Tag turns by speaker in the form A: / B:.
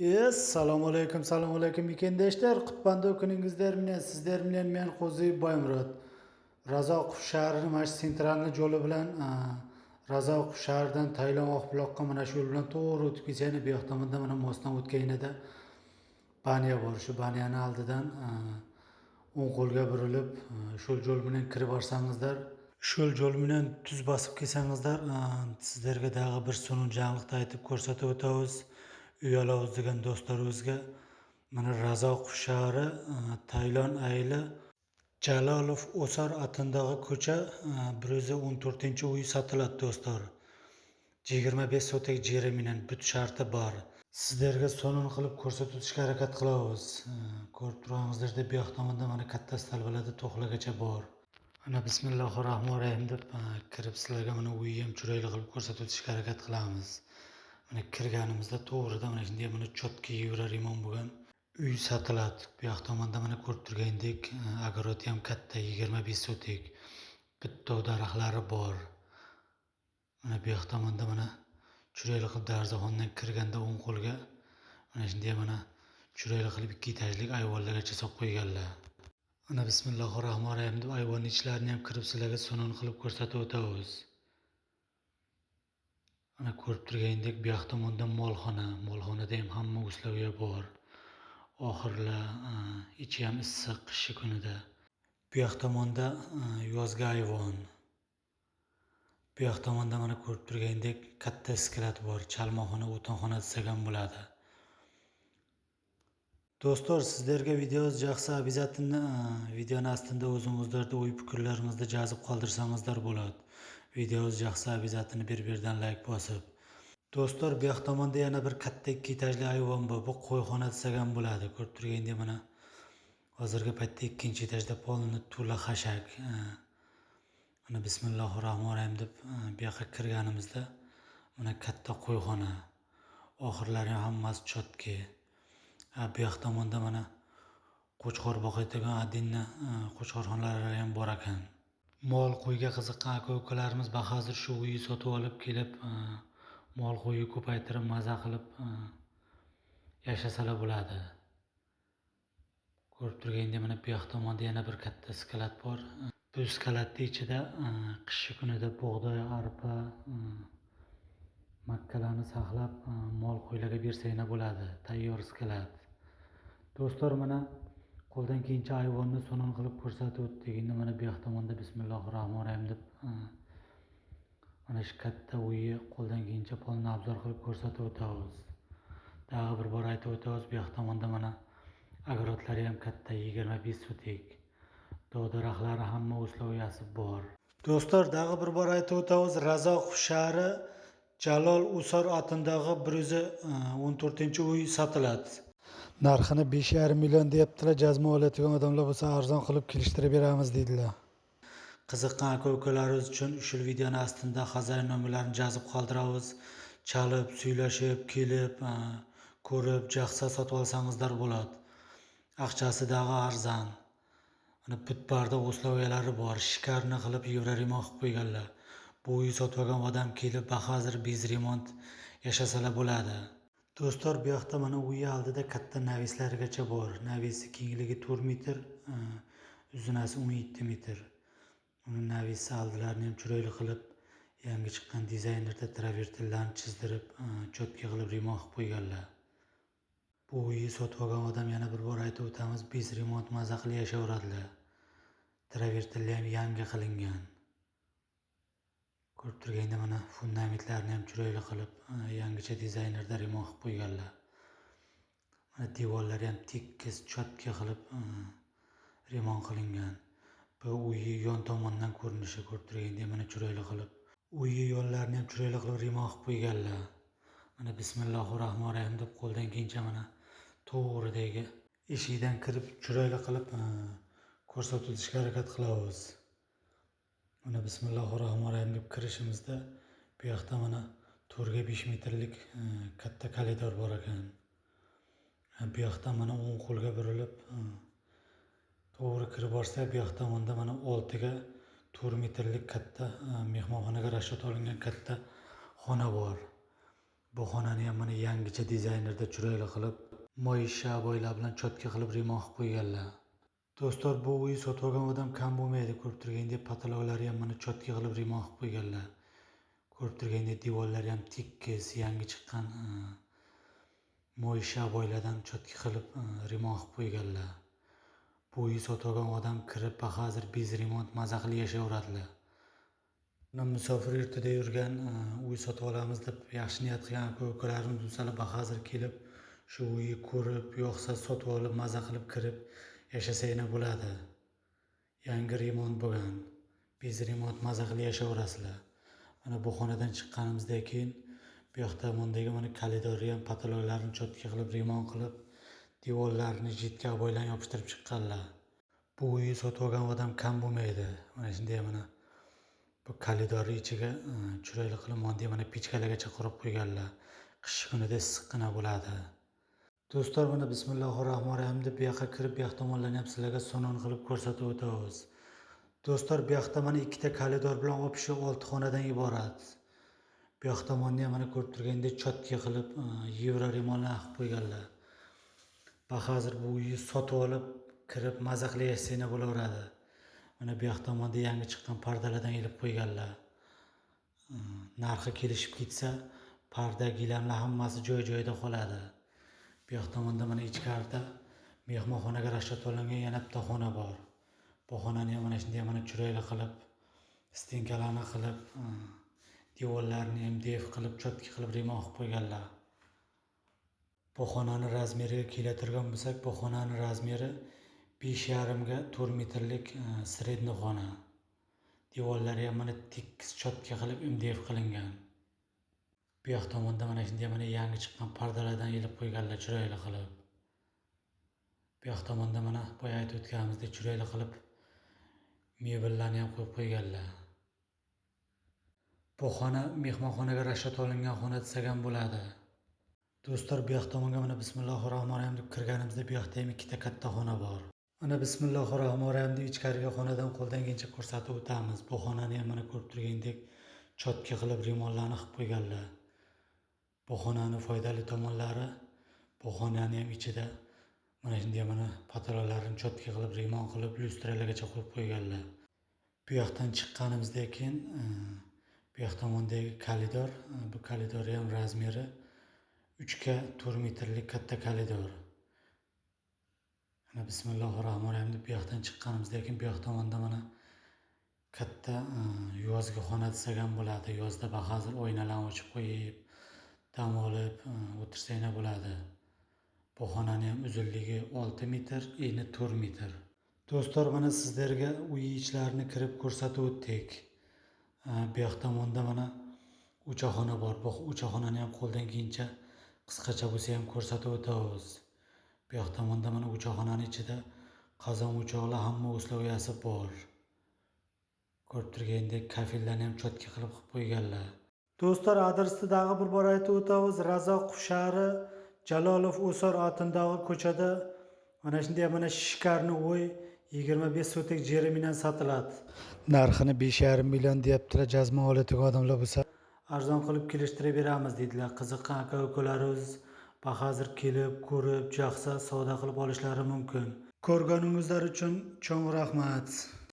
A: Assalomu alaykum ekendoshlar. Qutbandi kuningizlar bilan sizlar bilan men Qo'zi Boymurod. Razoqov shahrini mana shu sentralni yo'li bilan Razoqov shahridan Taylan Oqbuloqqa mana shu yo'l bilan to'g'ri o'tib ketsanglar bu yoq tomonda mana mostdan o'tganida banya bor. Shu banyani oldidan o'ng qo'lga burilib shu yo'l bilan kirib borsangizlar, shu yo'l bilan tuz bosib kelsangizlar, sizlarga dag'i bir sun'unjanlikni aytib ko'rsatib o'tamiz. Uyalovuz degan do'stlarimizga mana Razoqov shahri Taylan ayli Jalolov O'sar atındagi ko'cha 114-uy sotiladi do'stlar. 25 sotik jeri bilan but sharti bor. Sizlarga sonini qilib ko'rsatib o'tishga harakat qilamiz. Ko'rib turganingizdek bu yoq tomonda mana katta stalbalarda to'xlagacha bor. Ana bismillahirrohmanirrohim deb kirib sizlarga mana uyni ham chiroyli qilib ko'rsatib o'tishga harakat qilamiz. Mana kirganimizda to'g'rida mana shunday mana chotki yevrarimon bo'lgan uy sotiladi. Bu yoq tomonda mana ko'rib turgandek огород ham katta 25 sotik. Bitta daraxtlari bor. Mana bu yoq tomonda mana chiroyli qilib darvozaxonadan kirganda o'ng qo'lga mana shunday mana chiroyli qilib 2 etajlik ayvonlargacha solib qo'yganlar. Ana bismillahirrohmanirrohim deb ayvonning ichlarini ham kirib sizlarga sonini qilib ko'rsatib o'tamiz. Ana ko'rib turgandek bu yoq tomonda molxonada ham hamma uslovlar bor. Oxirlar ichi ham issiq qish kunida. Bu yoq tomonda yozgi ayvon. Bu yoq tomonda mana ko'rib turgandek katta iskilat bor. Chalmoxona, o'tinxona desak ham bo'ladi. Do'stlar, sizlarga videomiz yoqsa, обязательно videoni astida o'zingizlarda o'y fikrlaringizni yozib qoldirsangizlar bo'ladi. Videomiz yoqsa, обязательно bir-birdan like bosib. Do'stlar, bu yoq tomonda yana bir katta 2 etajli ayvon bor. Bu qo'yxona desak ham bo'ladi. Ko'rib turgandek mana hozirgi paytda 2-etajda polni to'la xashak. Mana bismillahirrohmanirrohim deb bu yoqqa kirganimizda mana katta qo'yxona. Oxirlari hammasi chotki. Bu yoq tomonda mana qo'chqor boqadigan adinni qo'chqorxonalari ham bor ekan. Mol qo'yga qiziqqan aka-ukalarimiz bahozir shu uyni sotib olib kelib mol qo'yni ko'paytirib maza qilib yashasalar bo'ladi. Ko'rib turgandek mana bu yoq tomonda yana bir katta skalat bor. Bu skalatning ichida qish kunida bug'doy, arpa, makkalarni saqlab mol qo'ylarga bersanglar bo'ladi. Tayyor skalat. Do'stlar, mana qo'ldan kelgancha ayvonni sonini qilib ko'rsatib o'tdik. Endi mana bu yoq tomonda bismillahirrohmanirrohim deb mana shu katta uyni qo'ldan kelgancha polni obzor qilib ko'rsatib o'tamiz. Dag'i bir bor aytib o'tamiz, bu yoq tomonda mana огородlari ham katta 25 sotik. Daraxtlari hamma o'sloviyasi bor. Do'stlar, dag'i bir bor aytib o'tamiz, Razoqov shahri Jalol O'sar atındagi 114-uy sotiladi. Narxini 5,5 million deyaptilar. Jazma oladigan odamlar bo'lsa arzon qilib kelishtirib beramiz deydilar. Qiziqqan aka-ukalarimiz uchun shu videoni astida xazarin nomerlarini yozib qoldiramiz. Chalib, suylashib, kelib, ko'rib, jaxsa sotib olsangizlar bo'ladi. Aqchasi dag'i arzon. Mana butbarda o'sloviyalari bor. Shikarni qilib yevrarimon qilib qo'yganlar. Bu uy sotib olgan odam kelib bahozir bez remont yashasalar bo'ladi. Do'stlar, bu yoqda mana uy oldida katta navislargacha bor. Navisi kengligi 4 metr, uzunasi 17 metr. Uni navisi oldilarini ham chiroyli qilib yangi chiqqan dizaynerda travertinlarni chizdirib, chotki qilib remont qilib qo'yganlar. Bu uyni sotib olgan odam yana bir bor aytib o'tamiz, bez remont maza qilib yashayveradilar. Travertinlar ham yangi qilingan. Ko'rib turganda mana fundamentlarni ham chiroyli qilib yangicha dizaynerda remont qilib qo'yganlar. Mana devorlari ham tekis, chotki qilib remont qilingan. Bu uyni yon tomondan ko'rinishi ko'rib turganda mana chiroyli qilib uyni yonlarini ham chiroyli qilib remont qilib qo'yganlar. Mana bismillahirrohmanirrohim deb qo'ldan kelgancha mana to'g'ridagi eshikdan kirib chiroyli qilib ko'rsatishga harakat qilamiz. Mana bismillahirrohmanirrohim deb kirishimizda bu yoqda mana 4 5 metrlik katta koridor bor ekan. Bu yoqda mana o'ng qo'lga burilib to'g'ri kirib borsa, bu yoq tomonda mana 6 ga 4 metrlik katta mehmonxonaga rashat olingan katta xona bor. Bu xonani ham mana yangicha dizaynerda chiroyli qilib moyishcha boylar bilan cho'tka qilib remont qilib qo'yganlar. Do'stlar, bu uy sotib olgan odam kam bo'lmaydi. Ko'rib turgandek patologlari ham mana cho'tka qilib remont qilib qo'yganlar. Ko'rib turgandek devorlari ham tekis, yangi chiqqan moyishcha boylardan cho'tka qilib remont qilib qo'yganlar. Bu uy sotib olgan odam kirib hozir bez remont maza qilib yashayveradilar. Musofir yurtida yurgan uy sotib olamiz deb yaxshi niyat qilgan aka-ukalarimiz bo'lsalar hozir kelib shu uyni ko'rib, yo'qsa sotib olib maza qilib kirib yashasanglar bo'ladi. Yangi remont bo'lgan. Bez remont maza qilib yashayverasizlar. Mana bu xonadan chiqqanimizdan keyin bu yoqda mondagi mana koridorni ham patologlarini cho'tka qilib remont qilib, devorlarini jitka boylan yopishtirib chiqqanlar. Bu uyni sotib olgan odam kam bo'lmaydi. Mana shunday mana bu koridorni ichiga chiroyli qilib mondagi mana pechkalargacha qurib qo'yganlar. Qish kunida issiqqina bo'ladi. Do'stlar, mana bismillahirrohmanirrohim deb bu yoqqa kirib, bu yoq tomonlarni ham sizlarga sonon qilib ko'rsatib o'tamiz. Do'stlar, bu yoqda mana ikkita koridor bilan opishi 6 xonadan iborat. Bu yoq tomonni ham mana ko'rib turgandek cho'tka qilib, yevro remontlar qilib qo'yganlar. Va hozir bu uyni sotib olib, kirib maza qilib yashasanglar bo'laveradi. Mana bu yoq tomonda yangi chiqqan pardalardan ilib qo'yganlar. Narxi kelishib ketsa, parda, gilamlar hammasi joy-joyida qoladi. Bu yoq tomonda mana ichkarida mehmonxonaga rashat olingan yana bitta xona bor. Bu xonani ham mana shunday mana chiroyli qilib, stenkalarni qilib, devorlarini MDF qilib, cho'tka qilib remont qilib qo'yganlar. Bu xonani razmeriga keltirgan bo'lsak, bu xonani razmeri 5,5 ga 4 metrlik sredniy xona. Devorlari ham mana tekis cho'tka qilib MDF qilingan. Bu yoq tomonda mana shunday mana yangi chiqqan pardalardan ilib qo'yganlar chiroyli qilib. Bu yoq tomonda mana boya aytib o'tganimizdek chiroyli qilib mebellarni ham qo'yib qo'yganlar. Bu xona mehmonxonaga rashat olingan xona desak ham bo'ladi. Do'stlar, bu yoq tomonga mana bismillahirrohmanirrohim deb kirganimizda bu yoqda ham ikkita katta xona bor. Mana bismillahirrohmanirrohim deb ichkariga xonadan qo'ldan kelgancha ko'rsatib o'tamiz. Bu xonani ham mana ko'rib turgandek cho'tka qilib remontlarni qilib qo'yganlar. Bu xonani foydali tomonlari, bu xonani ham ichida mana shunday mana patologlarini cho'tka qilib remont qilib, lyustralargacha qo'yib qo'yganlar. Bu yoqdan chiqqanimizdan keyin bu yoq tomondagi koridor, bu koridor ham razmeri 3 ga 4 metrlik katta koridor. Mana bismillahirrohmanirrohim deb bu yoqdan chiqqanimizdan keyin bu yoq tomonda mana katta yozgi xona desak ham bo'ladi. Yozda hozir oynalarni ochib qo'yib, dam olib o'tirsanglar bo'ladi. Bu xonani ham uzunligi 6 metr, eni 4 metr. Do'stlar, mana sizlarga uy ichlarini kirib ko'rsatib o'tdik. Bu yoq tomonda mana o'choqxona bor. Bu o'choqxonani ham qo'ldan kelgancha qisqacha bo'lsa ham ko'rsatib o'tamiz. Bu yoq tomonda mana o'choqxonaning ichida qozon o'choqlar hamma usloviyasi bor. Ko'rib turgandek kafillarni ham cho'tka qilib qo'yganlar. Do'stlar, adresni dag'i bir bor aytib o'tamiz. Razoq shahri Jalolov O'sor otindagi ko'chada mana shunday mana shkarni uy 25 sotik jeri bilan sotiladi. Narxini 5,5 million deyaptilar. Jazma oladigan odamlar bo'lsa, arzon qilib kelishtirib beramiz dedilar. Qiziqqan aka-ukalarimiz hozir kelib, ko'rib, yoqsa savdo qilib olishlari mumkin. Ko'rganingizlar uchun cho'ng rahmat.